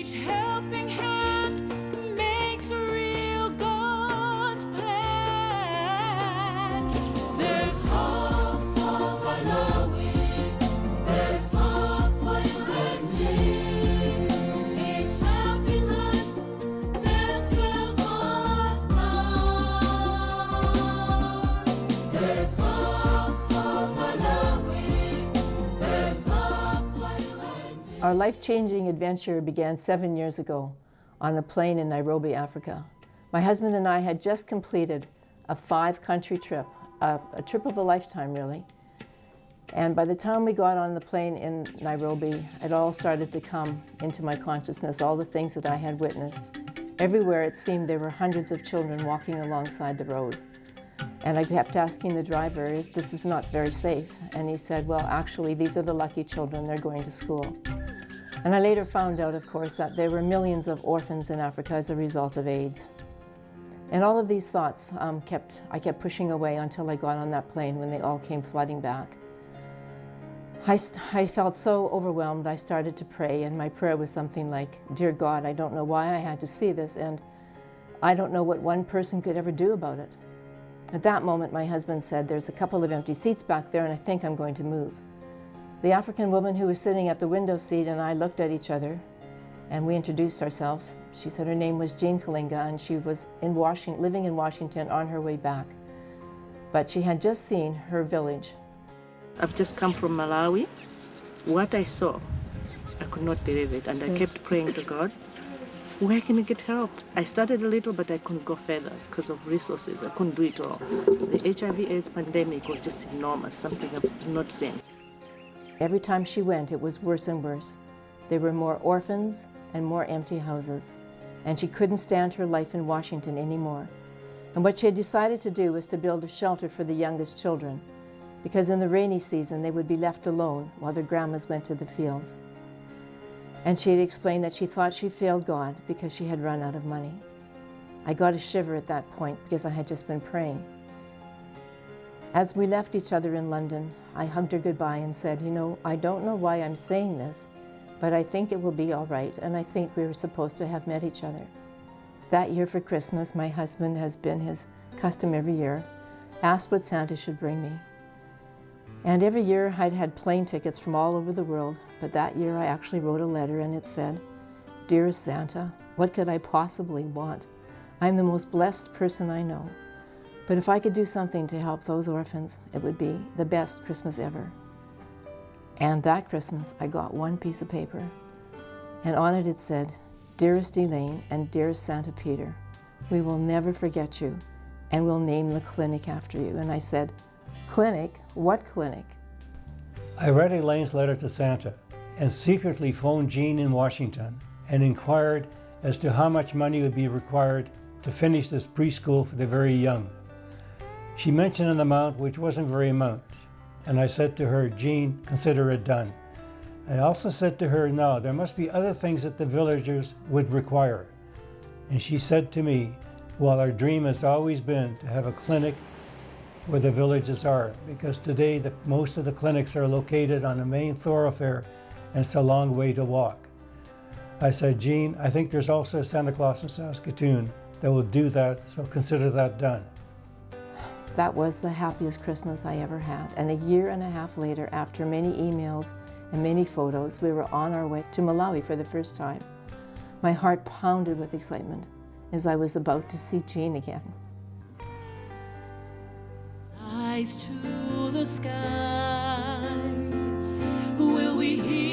Each helping hand makes real God's plan. There's hope for Malawi. There's hope for you and me. Each helping hand makes real God's plan. There's hope for Malawi. There's hope for you and me. Our life-changing adventure began 7 years ago on a plane in Nairobi, Africa. My husband and I had just completed a 5-country trip, a trip of a lifetime, really. And by the time we got on the plane in Nairobi, it all started to come into my consciousness, all the things that I had witnessed. Everywhere it seemed there were hundreds of children walking alongside the road. And I kept asking the driver, this is not very safe. And he said, well, actually, these are the lucky children, they're going to school. And I later found out, of course, that there were millions of orphans in Africa as a result of AIDS. And all of these thoughts I kept pushing away until I got on that plane when they all came flooding back. I felt so overwhelmed, I started to pray, and my prayer was something like, Dear God, I don't know why I had to see this, and I don't know what one person could ever do about it. At that moment, my husband said, there's a couple of empty seats back there, and I think I'm going to move. The African woman who was sitting at the window seat and I looked at each other, and we introduced ourselves. She said her name was Jean Kalinga, and she was living in Washington on her way back. But she had just seen her village. I've just come from Malawi. What I saw, I could not believe it, and I kept praying to God, where can I get help? I started a little, but I couldn't go further because of resources. I couldn't do it all. The HIV/AIDS pandemic was just enormous, something I've not seen. Every time she went, it was worse and worse. There were more orphans and more empty houses, and she couldn't stand her life in Washington anymore. And what she had decided to do was to build a shelter for the youngest children, because in the rainy season they would be left alone while their grandmas went to the fields. And she had explained that she thought she failed God because she had run out of money. I got a shiver at that point because I had just been praying. As we left each other in London, I hugged her goodbye and said, you know, I don't know why I'm saying this, but I think it will be all right, and I think we were supposed to have met each other. That year for Christmas, my husband, has been his custom every year, asked what Santa should bring me. And every year I'd had plane tickets from all over the world, but that year I actually wrote a letter and it said, Dearest Santa, what could I possibly want? I'm the most blessed person I know. But if I could do something to help those orphans, it would be the best Christmas ever. And that Christmas, I got one piece of paper, and on it said, Dearest Elaine and dearest Santa Peter, we will never forget you, and we'll name the clinic after you. And I said, clinic? What clinic? I read Elaine's letter to Santa and secretly phoned Jean in Washington and inquired as to how much money would be required to finish this preschool for the very young. She mentioned an amount which wasn't very much, and I said to her, Jean, consider it done. I also said to her, no, there must be other things that the villagers would require. And she said to me, well, our dream has always been to have a clinic where the villages are, because today most of the clinics are located on a main thoroughfare, and it's a long way to walk. I said, Jean, I think there's also a Santa Claus in Saskatoon that will do that, so consider that done. That was the happiest Christmas I ever had. And a year and a half later, after many emails and many photos, we were on our way to Malawi for the first time. My heart pounded with excitement as I was about to see Jean again. Eyes to the sky, will we hear